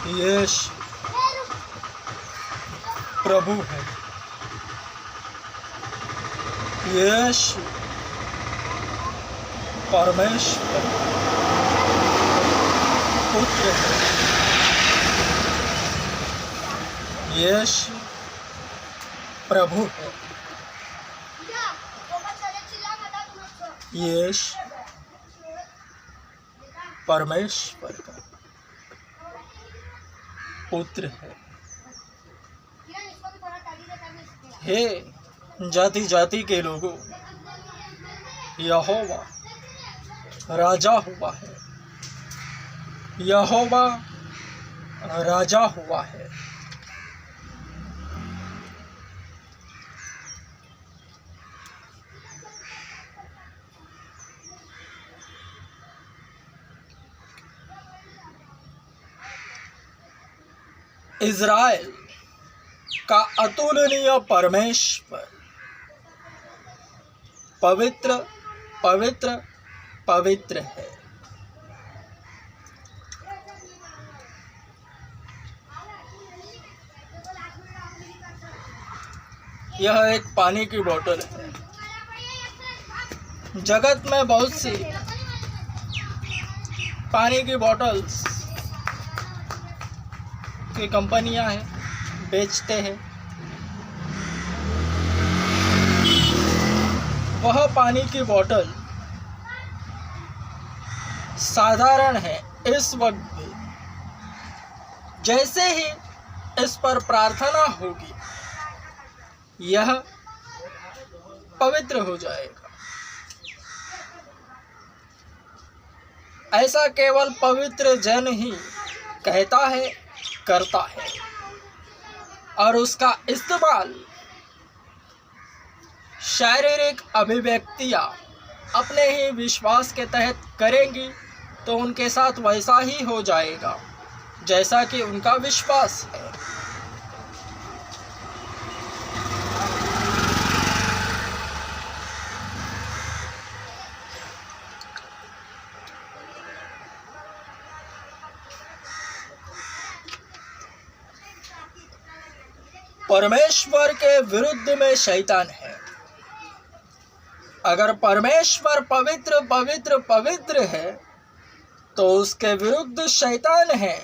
यीशु प्रभु है। यीशु परमेश्वर पुत्र है। यीशु प्रभु है। यीशु परमेश्वर का पुत्र है। हे जाति जाति के लोगों, यहोवा राजा हुआ है। यहोवा राजा हुआ है। इज़राइल का अतुलनीय परमेश्वर पवित्र पवित्र पवित्र है। यह एक पानी की बोतल है। जगत में बहुत सी पानी की बोतल्स की कंपनियां हैं, बेचते हैं। वह पानी की बोतल साधारण है इस वक्त भी। जैसे ही इस पर प्रार्थना होगी, यह पवित्र हो जाएगा। ऐसा केवल पवित्र जन ही कहता है, करता है, और उसका इस्तेमाल शारीरिक अभिव्यक्तियां अपने ही विश्वास के तहत करेंगी तो उनके साथ वैसा ही हो जाएगा जैसा कि उनका विश्वास है। परमेश्वर के विरुद्ध में शैतान है। अगर परमेश्वर पवित्र पवित्र पवित्र है तो उसके विरुद्ध शैतान है।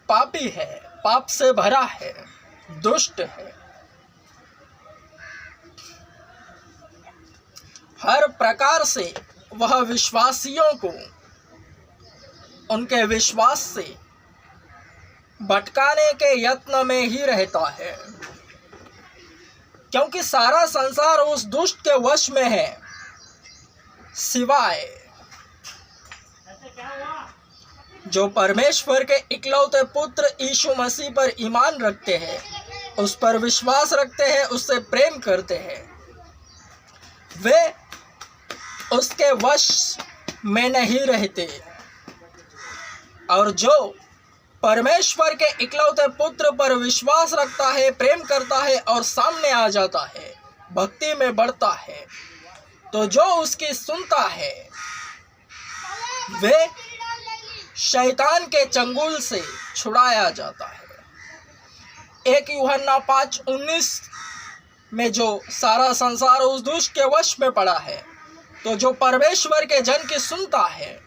पापी है, पाप से भरा है, दुष्ट है। हर प्रकार से वह विश्वासियों को उनके विश्वास से भटकाने के यत्न में ही रहता है, क्योंकि सारा संसार उस दुष्ट के वश में है, सिवाय जो परमेश्वर के इकलौते पुत्र यीशु मसीह पर ईमान रखते हैं, उस पर विश्वास रखते हैं, उससे प्रेम करते हैं। वे उसके वश में नहीं रहते। और जो परमेश्वर के इकलौते पुत्र पर विश्वास रखता है, प्रेम करता है और सामने आ जाता है, भक्ति में बढ़ता है, तो जो उसकी सुनता है वे शैतान के चंगुल से छुड़ाया जाता है। 1 यूहन्ना 5:19 में जो सारा संसार उस दुष्ट के वश में पड़ा है, तो जो परमेश्वर के जन की सुनता है,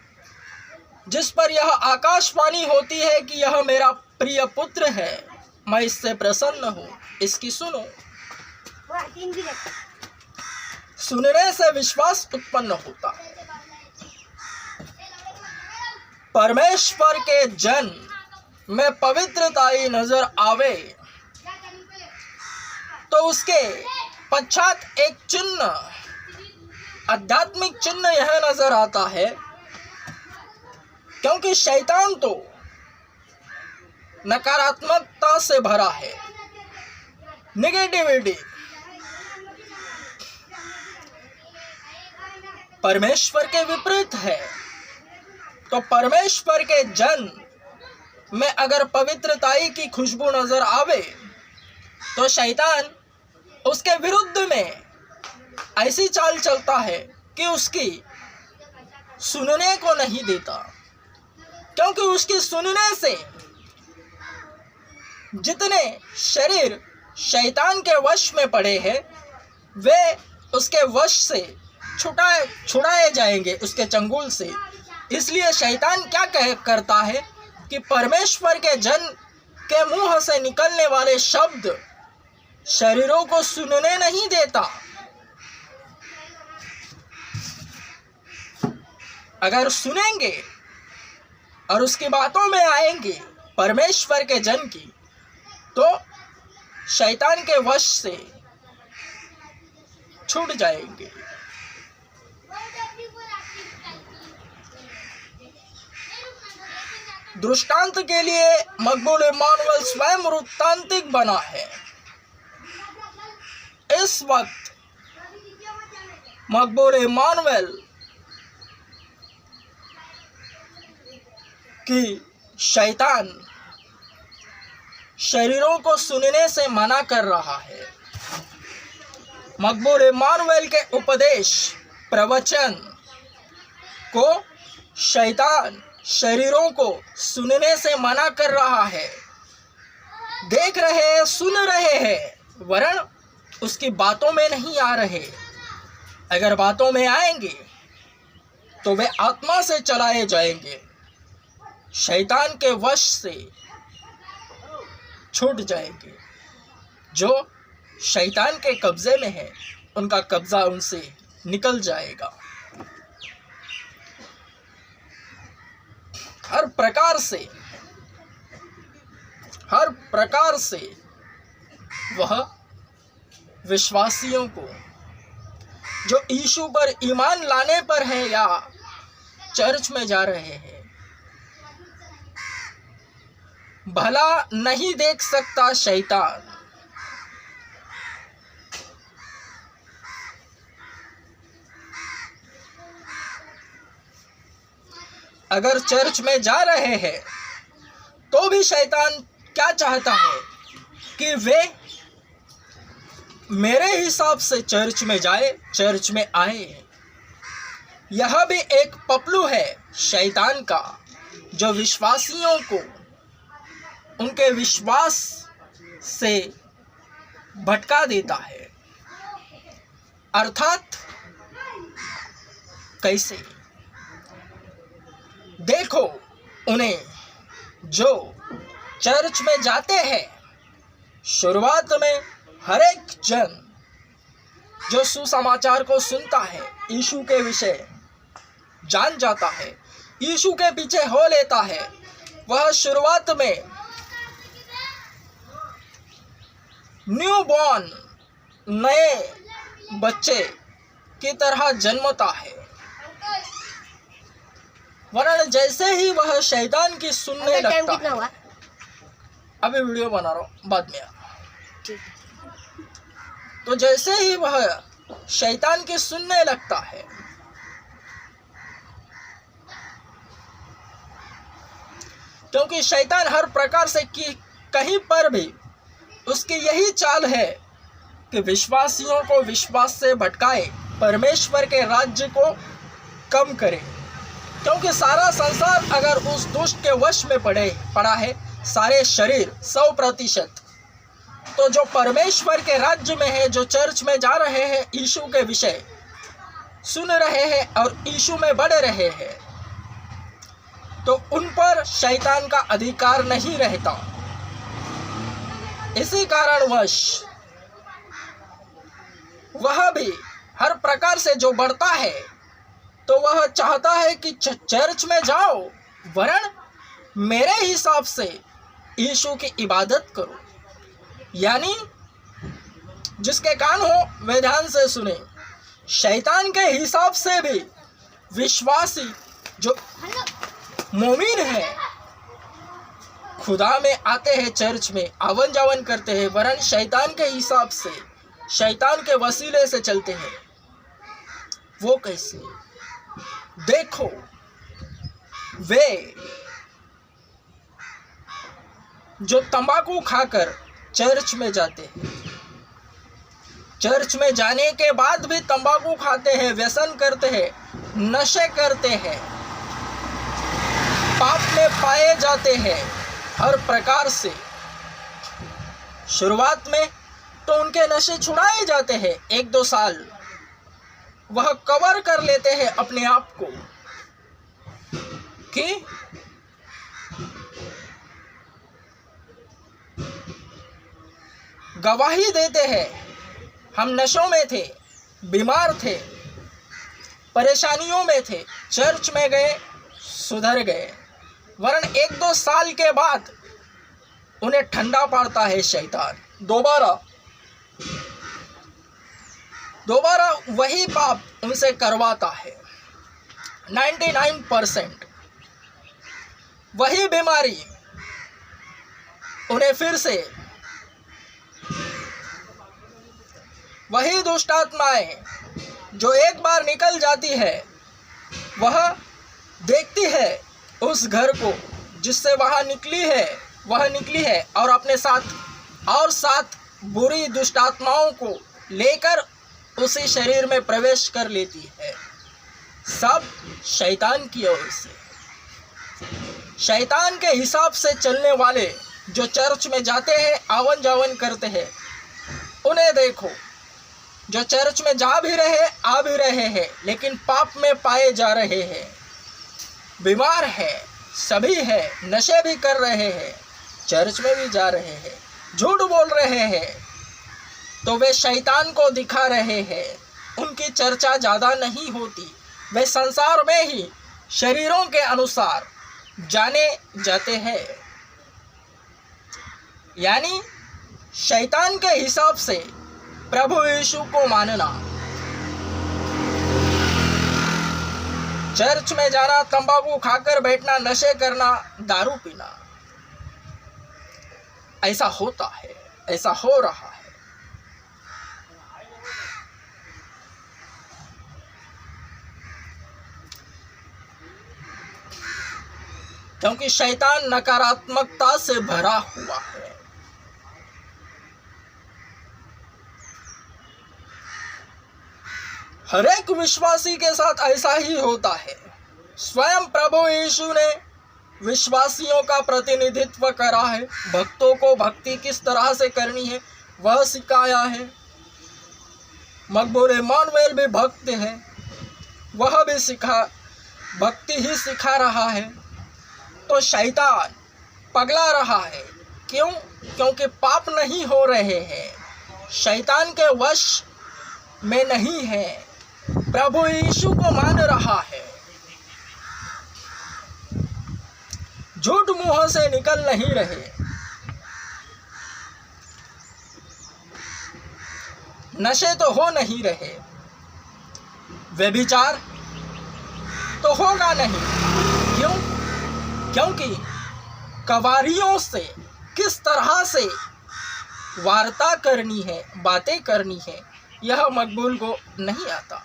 जिस पर यह आकाशवाणी होती है कि यह मेरा प्रिय पुत्र है, मैं इससे प्रसन्न हूँ, इसकी सुनो। सुनने से विश्वास उत्पन्न होता है। परमेश्वर के जन में पवित्रता ही नजर आवे तो उसके पश्चात एक चिन्ह, आध्यात्मिक चिन्ह यह नजर आता है, क्योंकि शैतान तो नकारात्मकता से भरा है, नेगेटिविटी। परमेश्वर के विपरीत है। तो परमेश्वर के जन में अगर पवित्रताई की खुशबू नजर आवे तो शैतान उसके विरुद्ध में ऐसी चाल चलता है कि उसकी सुनने को नहीं देता, क्योंकि उसके सुनने से जितने शरीर शैतान के वश में पड़े हैं वे उसके वश से छुड़ाए जाएंगे, उसके चंगुल से। इसलिए शैतान क्या करता है कि परमेश्वर के जन के मुंह से निकलने वाले शब्द शरीरों को सुनने नहीं देता। अगर सुनेंगे और उसकी बातों में आएंगे परमेश्वर के जन की, तो शैतान के वश से छूट जाएंगे। दृष्टांत के लिए मकबूल इमानुएल स्वयं वृत्तांतिक बना है। इस वक्त मकबूल इमानुएल कि शैतान शरीरों को सुनने से मना कर रहा है। मकबूल इमानुएल के उपदेश प्रवचन को शैतान शरीरों को सुनने से मना कर रहा है। देख रहे हैं, सुन रहे हैं, वरन उसकी बातों में नहीं आ रहे। अगर बातों में आएंगे तो वे आत्मा से चलाए जाएंगे, शैतान के वश से छूट जाएंगे। जो शैतान के कब्जे में है उनका कब्जा उनसे निकल जाएगा। हर प्रकार से वह विश्वासियों को जो यीशु पर ईमान लाने पर है या चर्च में जा रहे हैं भला नहीं देख सकता शैतान। अगर चर्च में जा रहे हैं तो भी शैतान क्या चाहता है कि वे मेरे हिसाब से चर्च में जाए, चर्च में आए। यह भी एक पपलू है शैतान का, जो विश्वासियों को उनके विश्वास से भटका देता है। अर्थात कैसे? देखो, उन्हें जो चर्च में जाते हैं, शुरुआत में हर एक जन जो सुसमाचार को सुनता है, यीशु के विषय जान जाता है, यीशु के पीछे हो लेता है, वह शुरुआत में न्यूबॉर्न नए बच्चे की तरह जन्मता है। वरन जैसे ही वह शैतान की सुनने लगता है, अभी वीडियो बना रहा हूँ, बाद में तो जैसे ही वह शैतान की सुनने लगता है, क्योंकि शैतान हर प्रकार से कहीं पर भी उसकी यही चाल है कि विश्वासियों को विश्वास से भटकाए, परमेश्वर के राज्य को कम करे। क्योंकि सारा संसार अगर उस दुष्ट के वश में पड़ा है, सारे शरीर 100%, तो जो परमेश्वर के राज्य में है, जो चर्च में जा रहे हैं, यीशु के विषय सुन रहे हैं और यीशु में बढ़ रहे हैं, तो उन पर शैतान का अधिकार नहीं रहता। इसी कारणवश वह भी हर प्रकार से जो बढ़ता है तो वह चाहता है कि चर्च में जाओ, वरन मेरे हिसाब से यीशु की इबादत करो। यानी जिसके कान हो वे ध्यान से सुने। शैतान के हिसाब से भी विश्वासी जो मोमिन है, खुदा में आते हैं, चर्च में आवन जावन करते हैं, वरन शैतान के हिसाब से, शैतान के वसीले से चलते हैं। वो कैसे? देखो, वे जो तंबाकू खाकर चर्च में जाते हैं, चर्च में जाने के बाद भी तंबाकू खाते हैं, व्यसन करते हैं, नशे करते हैं, पाप में पाए जाते हैं हर प्रकार से। शुरुआत में तो उनके नशे छुड़ाए जाते हैं, 1-2 साल वह कवर कर लेते हैं अपने आप को कि गवाही देते हैं, हम नशों में थे, बीमार थे, परेशानियों में थे, चर्च में गए, सुधर गए। वरन 1-2 साल के बाद उन्हें ठंडा पाड़ता है शैतान, दोबारा वही पाप उनसे करवाता है। 99% वही बीमारी उन्हें फिर से, वही दुष्ट आत्माएं जो एक बार निकल जाती है, वह देखती है उस घर को जिससे वह निकली है और अपने साथ और 7 बुरी दुष्ट आत्माओं को लेकर उसी शरीर में प्रवेश कर लेती है। सब शैतान की ओर से। शैतान के हिसाब से चलने वाले जो चर्च में जाते हैं, आवन जावन करते हैं, उन्हें देखो, जो चर्च में आ भी रहे हैं लेकिन पाप में पाए जा रहे हैं, बीमार है, सभी है, नशे भी कर रहे हैं, चर्च में भी जा रहे हैं, झूठ बोल रहे हैं, तो वे शैतान को दिखा रहे हैं। उनकी चर्चा ज़्यादा नहीं होती, वे संसार में ही शरीरों के अनुसार जाने जाते हैं। यानी शैतान के हिसाब से प्रभु यीशु को मानना, चर्च में जाना, तंबाकू खाकर बैठना, नशे करना, दारू पीना, ऐसा होता है, ऐसा हो रहा है। क्योंकि शैतान नकारात्मकता से भरा हुआ है। हर एक विश्वासी के साथ ऐसा ही होता है। स्वयं प्रभु यीशु ने विश्वासियों का प्रतिनिधित्व करा है, भक्तों को भक्ति किस तरह से करनी है वह सिखाया है। मकबूल इमानुएल भी भक्त है, वह भी भक्ति ही सिखा रहा है। तो शैतान पगला रहा है, क्यों? क्योंकि पाप नहीं हो रहे हैं, शैतान के वश में नहीं है, प्रभु यीशु को मान रहा है, झूठ मुंह से निकल नहीं रहे। नशे तो हो नहीं रहे, व्यभिचार तो होगा नहीं। क्यों? क्योंकि कवारियों से किस तरह से वार्ता करनी है, बातें करनी है, यह मकबूल को नहीं आता।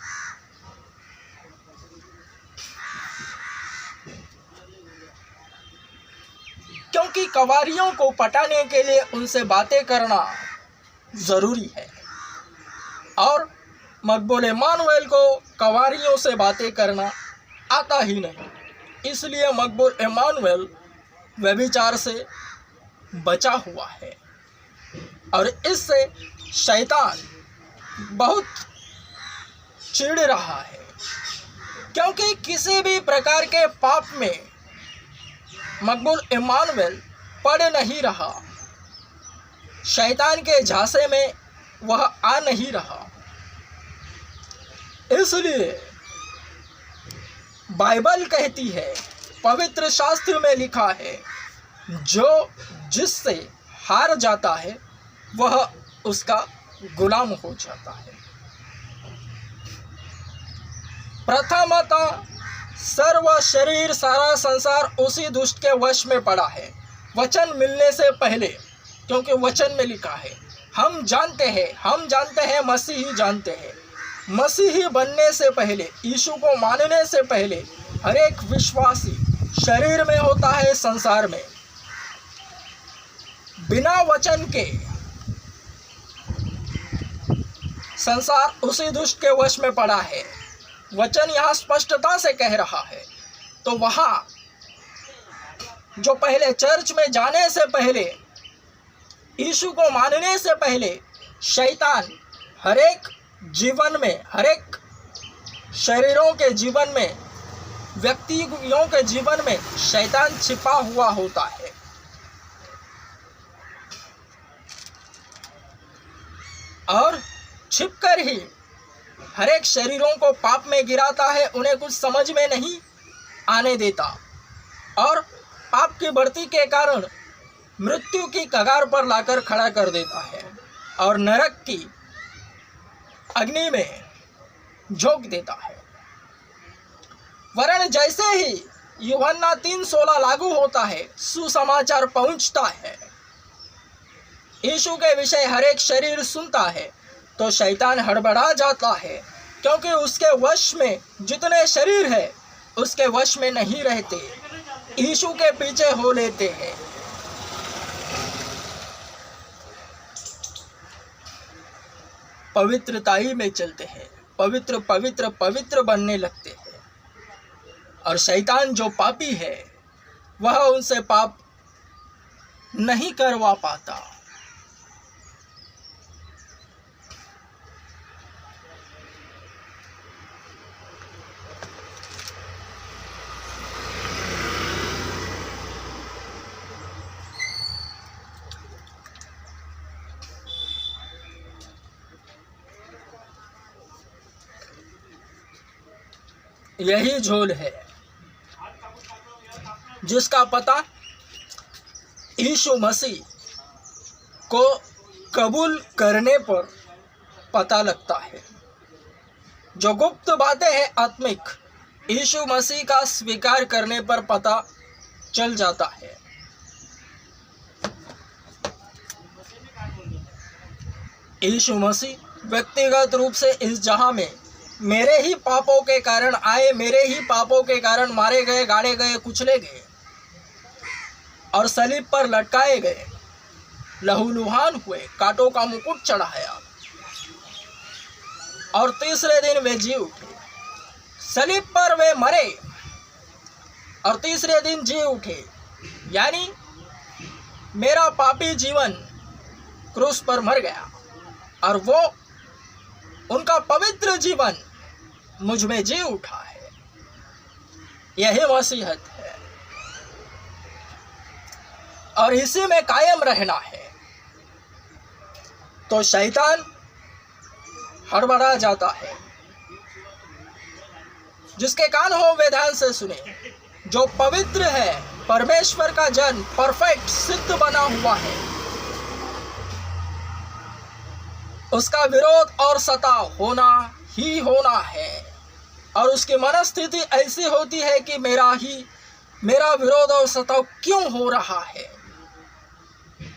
क्योंकि कवारियों को पटाने के लिए उनसे बातें करना जरूरी है, और मकबूल इमानुएल को कवारियों से बातें करना आता ही नहीं। इसलिए मकबूल इमानुएल व्यभिचार से बचा हुआ है, और इससे शैतान बहुत चिढ़ रहा है। क्योंकि किसी भी प्रकार के पाप में मकबूल इमानुएल पड़ नहीं रहा, शैतान के झांसे में वह आ नहीं रहा। इसलिए बाइबल कहती है, पवित्र शास्त्र में लिखा है, जो जिससे हार जाता है वह उसका गुलाम हो जाता है। प्रथमतः सर्व शरीर सारा संसार उसी दुष्ट के वश में पड़ा है, वचन मिलने से पहले। क्योंकि वचन में लिखा है, हम जानते हैं, मसीही जानते हैं। मसीही बनने से पहले, यीशु को मानने से पहले हर एक विश्वासी शरीर में होता है, संसार में। बिना वचन के संसार उसी दुष्ट के वश में पड़ा है। वचन यहाँ स्पष्टता से कह रहा है। तो वहाँ जो पहले चर्च में जाने से पहले, यीशु को मानने से पहले शैतान हर एक जीवन में, हर एक शरीरों के जीवन में, व्यक्तियों के जीवन में शैतान छिपा हुआ होता है। और छिपकर ही हर एक शरीरों को पाप में गिराता है, उन्हें कुछ समझ में नहीं आने देता और पाप की बढ़ती के कारण मृत्यु की कगार पर लाकर खड़ा कर देता है और नरक की अग्नि में झोंक देता है। वरन जैसे ही यूहन्ना 3:16 लागू होता है, सुसमाचार पहुंचता है, यीशु के विषय हर एक शरीर सुनता है, तो शैतान हड़बड़ा जाता है, क्योंकि उसके वश में जितने शरीर है उसके वश में नहीं रहते, यीशु के पीछे हो लेते हैं। पवित्रताई में चलते हैं, पवित्र पवित्र पवित्र बनने लगते हैं। और शैतान जो पापी है वह उनसे पाप नहीं करवा पाता। यही झोल है जिसका पता यीशु मसीह को कबूल करने पर पता लगता है। जो गुप्त बातें हैं आत्मिक, यीशु मसीह का स्वीकार करने पर पता चल जाता है। यीशु मसीह व्यक्तिगत रूप से इस जहां में मेरे ही पापों के कारण आए, मेरे ही पापों के कारण मारे गए, गाड़े गए, कुचले गए और सलीब पर लटकाए गए, लहूलुहान हुए, कांटों का मुकुट चढ़ाया और तीसरे दिन वे जी उठे। सलीब पर वे मरे और तीसरे दिन जी उठे, यानी मेरा पापी जीवन क्रूस पर मर गया और वो उनका पवित्र जीवन मुझ में जी उठा है। यही मसीहत है और इसी में कायम रहना है। तो शैतान हड़बड़ा जाता है। जिसके कान हो वे ध्यान से सुने। जो पवित्र है, परमेश्वर का जन, परफेक्ट, सिद्ध बना हुआ है, उसका विरोध और सताव होना ही होना है। और उसकी मनस्थिति ऐसी होती है कि मेरा विरोध और सताव क्यों हो रहा है,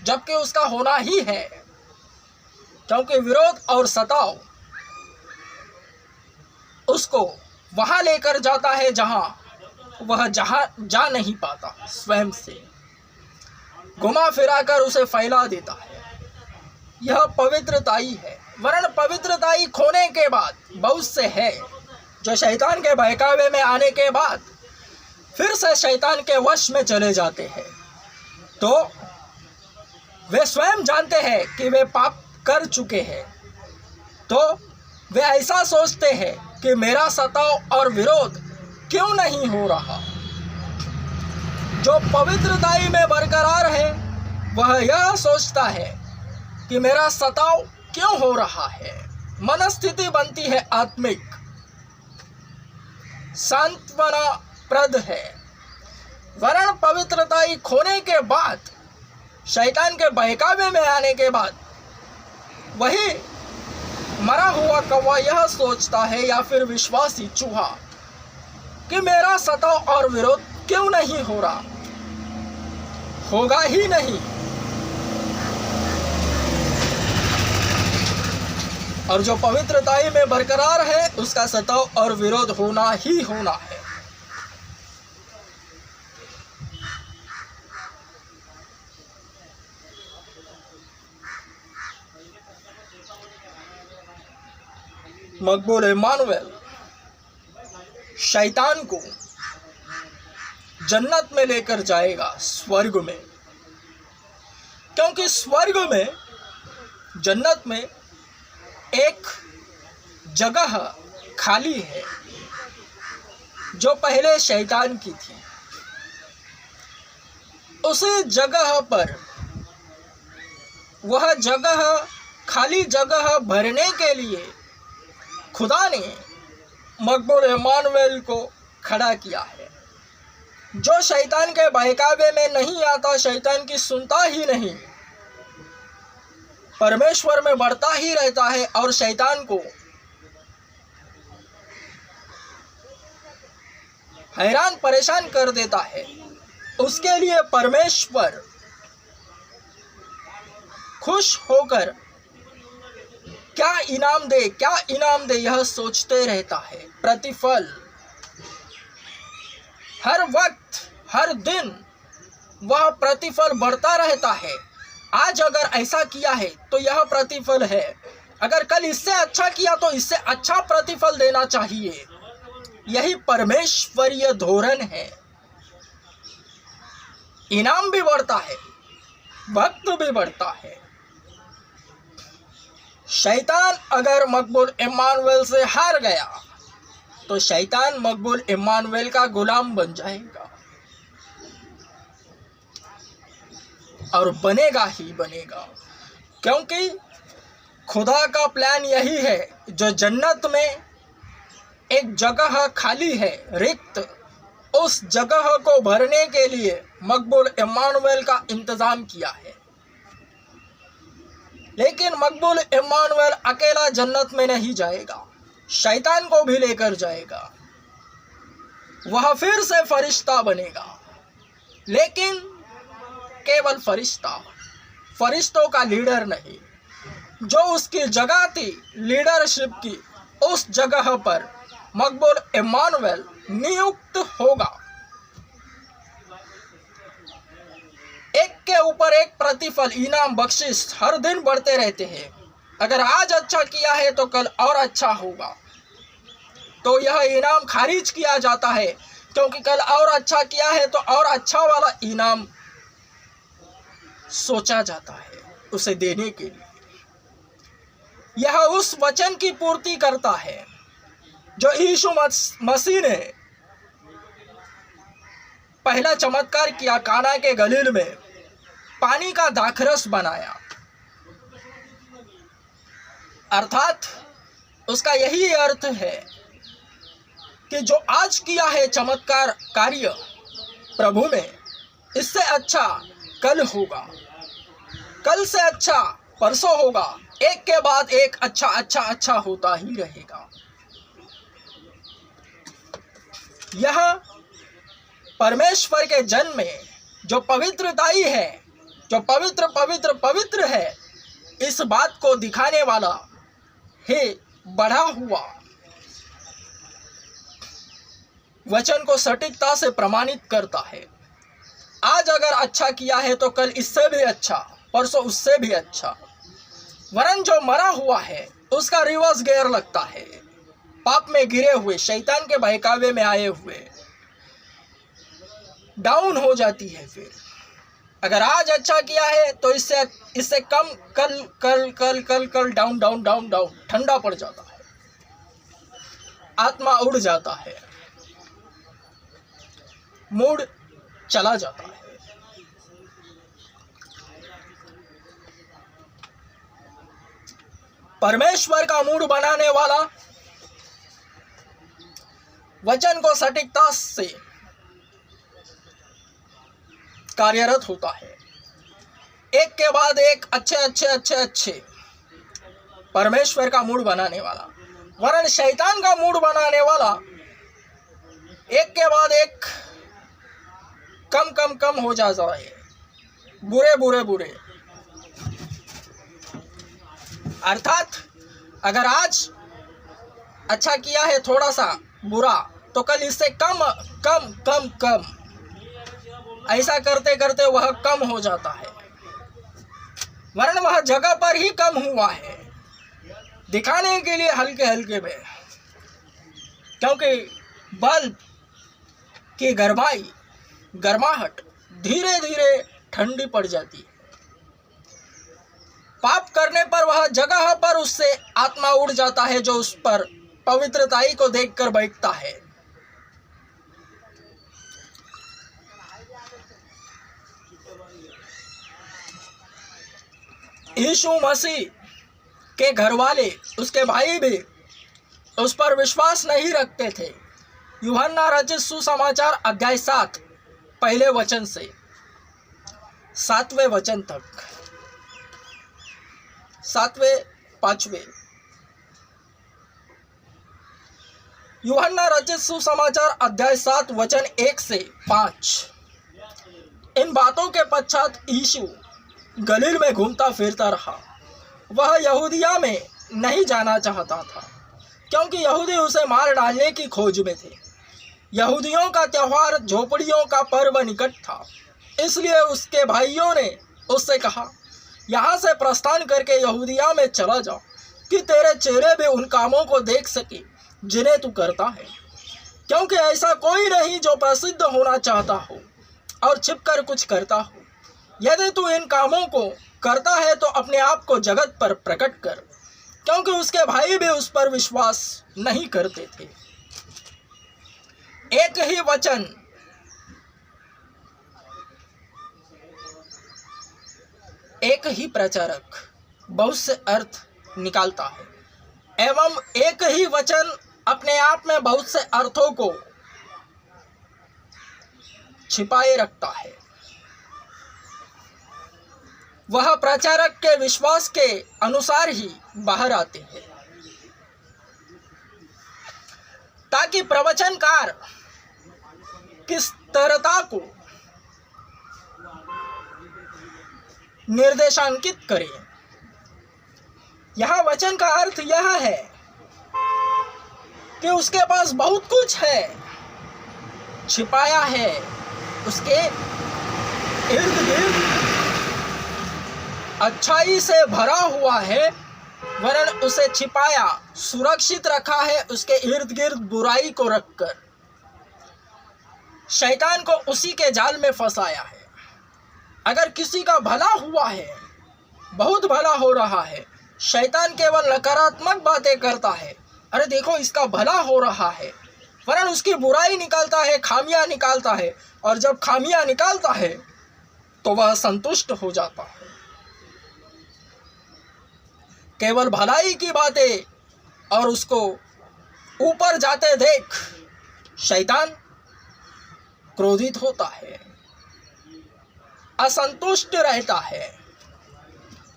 जबकि उसका होना ही है। क्योंकि विरोध और सताव उसको वहां लेकर जाता है जहां वह जा नहीं पाता, स्वयं से घुमा फिराकर उसे फैला देता है। यह पवित्रताई है। वरन पवित्रताई खोने के बाद बहुत से है जो शैतान के बहकावे में आने के बाद फिर से शैतान के वश में चले जाते हैं। तो वे स्वयं जानते हैं कि वे पाप कर चुके हैं, तो वे ऐसा सोचते हैं कि मेरा सताव और विरोध क्यों नहीं हो रहा। जो पवित्रताई में बरकरार है वह यह सोचता है कि मेरा सताव क्यों हो रहा है। मनस्थिति बनती है आत्मिक, सांत्वना प्रद है। वरन पवित्रताई खोने के बाद, शैतान के बहकावे में आने के बाद, वही मरा हुआ कौवा यह सोचता है, या फिर विश्वासी चूहा, कि मेरा सताव और विरोध क्यों नहीं हो रहा। होगा ही नहीं। और जो पवित्रताई में बरकरार है उसका सताव और विरोध होना ही होना है। मकबूल इमानुएल शैतान को जन्नत में लेकर जाएगा, स्वर्ग में। क्योंकि स्वर्ग में, जन्नत में एक जगह खाली है जो पहले शैतान की थी। उसी जगह पर, वह जगह, खाली जगह भरने के लिए खुदा ने मकबूल इमानुएल को खड़ा किया है, जो शैतान के बहकावे में नहीं आता, शैतान की सुनता ही नहीं, परमेश्वर में बढ़ता ही रहता है और शैतान को हैरान परेशान कर देता है। उसके लिए परमेश्वर खुश होकर क्या इनाम दे, क्या इनाम दे, यह सोचते रहता है। प्रतिफल हर वक्त, हर दिन वह प्रतिफल बढ़ता रहता है। आज अगर ऐसा किया है तो यह प्रतिफल है, अगर कल इससे अच्छा किया तो इससे अच्छा प्रतिफल देना चाहिए। यही परमेश्वरीय धोरण है। इनाम भी बढ़ता है, वक्त भी बढ़ता है। शैतान अगर मकबूल इमानुएल से हार गया तो शैतान मकबूल इमानुएल का गुलाम बन जाएगा और बनेगा ही बनेगा। क्योंकि खुदा का प्लान यही है, जो जन्नत में एक जगह खाली है, रिक्त, उस जगह को भरने के लिए मकबूल इमानुएल का इंतजाम किया है। लेकिन मकबूल इमानुएल अकेला जन्नत में नहीं जाएगा, शैतान को भी लेकर जाएगा। वह फिर से फरिश्ता बनेगा, लेकिन केवल फरिश्ता, फरिश्तों का लीडर नहीं। जो उसकी जगह थी लीडरशिप की, उस जगह पर मकबूल इमानुएल नियुक्त होगा। एक के ऊपर एक प्रतिफल, इनाम, बख्शिश हर दिन बढ़ते रहते हैं। अगर आज अच्छा किया है तो कल और अच्छा होगा, तो यह इनाम खारिज किया जाता है, क्योंकि कल और अच्छा किया है तो और अच्छा वाला इनाम सोचा जाता है उसे देने के लिए। यह उस वचन की पूर्ति करता है जो यीशु मसीह ने पहला चमत्कार किया, काना के गलील में पानी का दाखरस बनाया। अर्थात उसका यही अर्थ है कि जो आज किया है चमत्कार कार्य प्रभु में, इससे अच्छा कल होगा, कल से अच्छा परसों होगा, एक के बाद एक अच्छा अच्छा अच्छा होता ही रहेगा। यह परमेश्वर के जन में जो पवित्रताई है, जो पवित्र पवित्र पवित्र है, इस बात को दिखाने वाला है बढ़ा हुआ वचन को सटीकता से प्रमाणित करता है। आज अगर अच्छा किया है तो कल इससे भी अच्छा, परसों उससे भी अच्छा। वरन जो मरा हुआ है उसका रिवर्स गियर लगता है, पाप में गिरे हुए, शैतान के बहकावे में आए हुए डाउन हो जाती है। फिर अगर आज अच्छा किया है तो इससे कम कल कल कल कल कल डाउन डाउन डाउन डाउन, ठंडा पड़ जाता है, आत्मा उड़ जाता है, मूड चला जाता है। परमेश्वर का मूड बनाने वाला वचन को सटीकता से कार्यरत होता है, एक के बाद एक अच्छे अच्छे अच्छे अच्छे परमेश्वर का मूड बनाने वाला। वरन शैतान का मूड बनाने वाला एक के बाद एक कम कम कम हो जाता है, बुरे बुरे बुरे। अर्थात अगर आज अच्छा किया है थोड़ा सा बुरा, तो कल इससे कम कम कम कम, ऐसा करते करते वह कम हो जाता है। वरन वह जगह पर ही कम हुआ है, दिखाने के लिए हल्के हल्के में, क्योंकि बल्ब की गर्माहट धीरे धीरे ठंडी पड़ जाती है। पाप करने पर वह जगह पर उससे आत्मा उड़ जाता है जो उस पर पवित्रताई को देखकर बैठता है। यीशु मसीह के घर वाले, उसके भाई भी उस पर विश्वास नहीं रखते थे। यूहन्ना रचित सुसमाचार अध्याय 7 पहले वचन से 7वें वचन तक, 7वें 5वें। यूहन्ना रचित सुसमाचार अध्याय 7 वचन 1 से 5। इन बातों के पश्चात यीशु गलील में घूमता फिरता रहा। वह यहूदिया में नहीं जाना चाहता था क्योंकि यहूदी उसे मार डालने की खोज में थे। यहूदियों का त्योहार झोपड़ियों का पर्व निकट था, इसलिए उसके भाइयों ने उससे कहा, यहाँ से प्रस्थान करके यहूदिया में चला जाओ कि तेरे चेहरे भी उन कामों को देख सके जिन्हें तू करता है, क्योंकि ऐसा कोई नहीं जो प्रसिद्ध होना चाहता हो और छिपकर कुछ करता हो। यदि तू इन कामों को करता है तो अपने आप को जगत पर प्रकट कर, क्योंकि उसके भाई भी उस पर विश्वास नहीं करते थे। एक ही वचन एक ही प्रचारक बहुत से अर्थ निकालता है एवं एक ही वचन अपने आप में बहुत से अर्थों को छिपाए रखता है। वह प्रचारक के विश्वास के अनुसार ही बाहर आते हैं, ताकि प्रवचनकार की स्थिरता को निर्देशांकित करे। यह वचन का अर्थ यह है कि उसके पास बहुत कुछ है, छिपाया है, उसके इर्द गिर्द अच्छाई से भरा हुआ है, वरन उसे छिपाया, सुरक्षित रखा है उसके इर्द गिर्द बुराई को रखकर। शैतान को उसी के जाल में फंसाया है। अगर किसी का भला हुआ है, बहुत भला हो रहा है, शैतान केवल नकारात्मक बातें करता है, अरे देखो इसका भला हो रहा है, वरन उसकी बुराई निकालता है, खामियां निकालता है, और जब खामियां निकालता है तो वह संतुष्ट हो जाता है। केवल भलाई की बातें और उसको ऊपर जाते देख शैतान क्रोधित होता है, असंतुष्ट रहता है,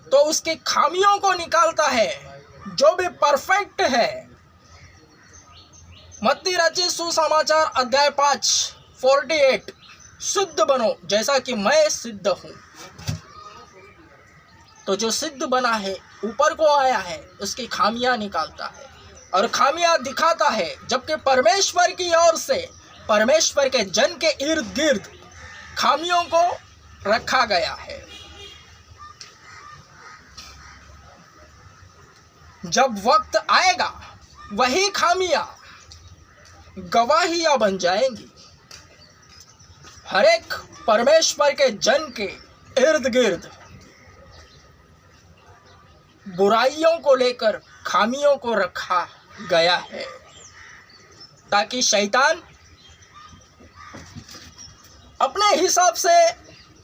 तो उसकी खामियों को निकालता है जो भी परफेक्ट है। मत्ती रचित सुसमाचार अध्याय 5 48, सिद्ध बनो जैसा कि मैं सिद्ध हूं। तो जो सिद्ध बना है, ऊपर को आया है, उसकी खामियां निकालता है और खामियां दिखाता है, जबकि परमेश्वर की ओर से परमेश्वर के जन के इर्द गिर्द खामियों को रखा गया है। जब वक्त आएगा वही खामियां गवाहियां बन जाएंगी। हर एक परमेश्वर के जन के इर्द गिर्द बुराइयों को लेकर खामियों को रखा गया है, ताकि शैतान अपने हिसाब से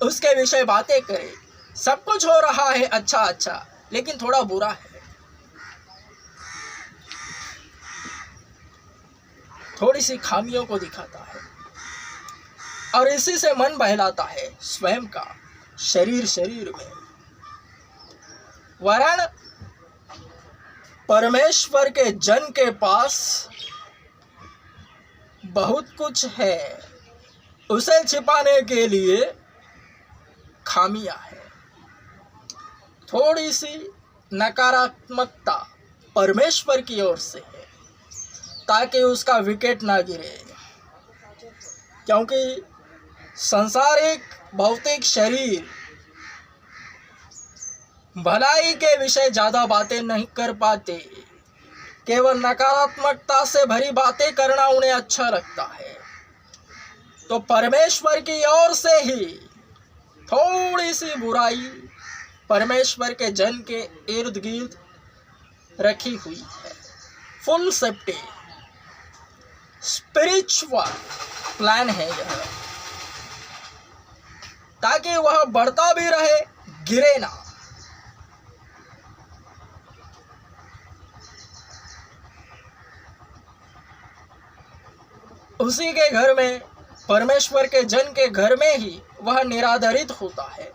उसके विषय बातें करे। सब कुछ हो रहा है अच्छा अच्छा, लेकिन थोड़ा बुरा है, थोड़ी सी खामियों को दिखाता है और इसी से मन बहलाता है स्वयं का, शरीर में। वरन परमेश्वर के जन के पास बहुत कुछ है, उसे छिपाने के लिए खामियां है। थोड़ी सी नकारात्मकता परमेश्वर की ओर से है, ताकि उसका विकेट ना गिरे, क्योंकि संसारिक भौतिक शरीर भलाई के विषय ज़्यादा बातें नहीं कर पाते, केवल नकारात्मकता से भरी बातें करना उन्हें अच्छा लगता है। तो परमेश्वर की ओर से ही थोड़ी सी बुराई परमेश्वर के जन के इर्द गिर्द रखी हुई है। फुल सेफ्टी स्पिरिचुअल प्लान है यह, ताकि वह बढ़ता भी रहे, गिरे ना। उसी के घर में, परमेश्वर के जन के घर में ही वह निरादरित होता है,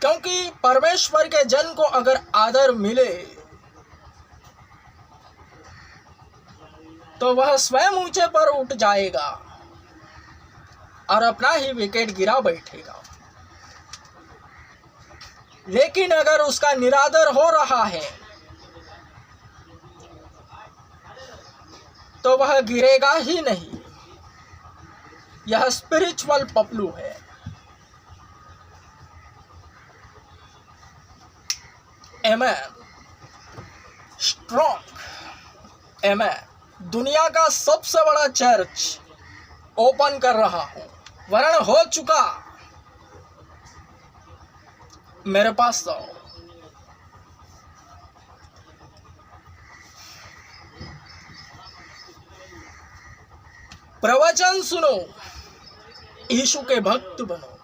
क्योंकि परमेश्वर के जन को अगर आदर मिले तो वह स्वयं ऊंचे पर उठ जाएगा और अपना ही विकेट गिरा बैठेगा। लेकिन अगर उसका निरादर हो रहा है तो वह गिरेगा ही नहीं। यह स्पिरिचुअल पपलू है। आमेन। स्ट्रॉन्ग आमेन। दुनिया का सबसे बड़ा चर्च ओपन कर रहा हूं, वर्ण हो चुका मेरे पास। तो प्रवचन सुनो, यीशु के भक्त बनो।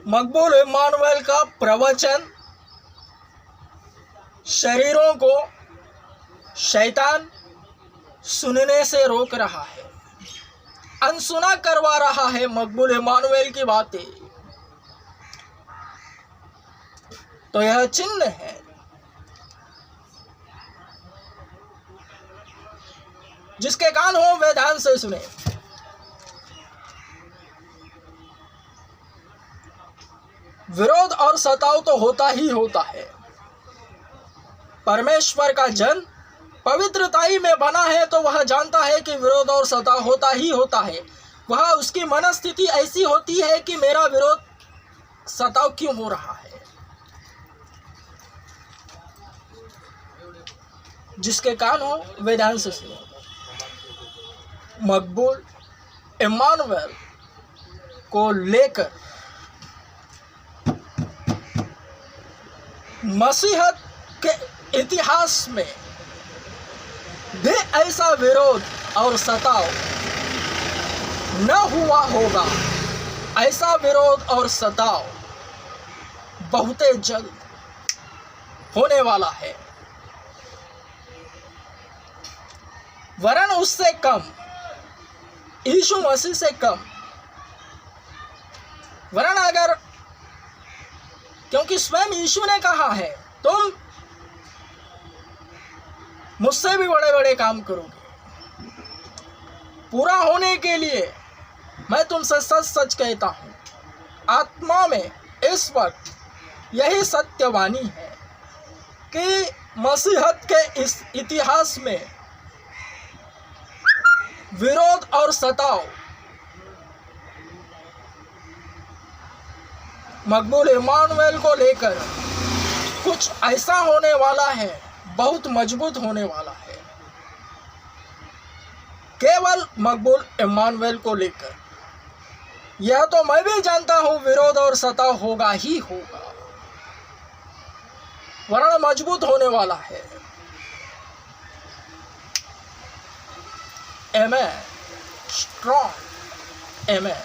मकबूल इम्मानुएल का प्रवचन शरीरों को शैतान सुनने से रोक रहा है, अनसुना करवा रहा है मकबूल इम्मानुएल की बातें। तो यह चिन्ह है। जिसके कान हो वे ध्यान से सुने। विरोध और सताव तो होता ही होता है। परमेश्वर का जन पवित्रताई में बना है तो वह जानता है कि विरोध और सताव होता ही होता है। वह उसकी मनस्थिति ऐसी होती है कि मेरा विरोध सताव क्यों हो रहा है। जिसके कान हो वे ध्यान से सुनो। मकबूल इम्मानुएल को लेकर मसीहत के इतिहास में भी ऐसा विरोध और सताव न हुआ होगा। ऐसा विरोध और सताव बहुत जल्द होने वाला है, वरन उससे कम, यीशु मसीह से कम। वरन अगर, क्योंकि स्वयं यीशु ने कहा है तुम मुझसे भी बड़े बड़े काम करोगे। पूरा होने के लिए मैं तुमसे सच सच कहता हूं, आत्मा में इस वक्त यही सत्यवाणी है कि मसीहत के इस इतिहास में विरोध और सताव मकबूल इम्मानुएल को लेकर कुछ ऐसा होने वाला है, बहुत मजबूत होने वाला है। केवल मकबूल इम्मानुएल को लेकर यह तो मैं भी जानता हूं, विरोध और सताव होगा ही होगा, वरना मजबूत होने वाला है। आमेन। स्ट्रॉन्ग आमेन।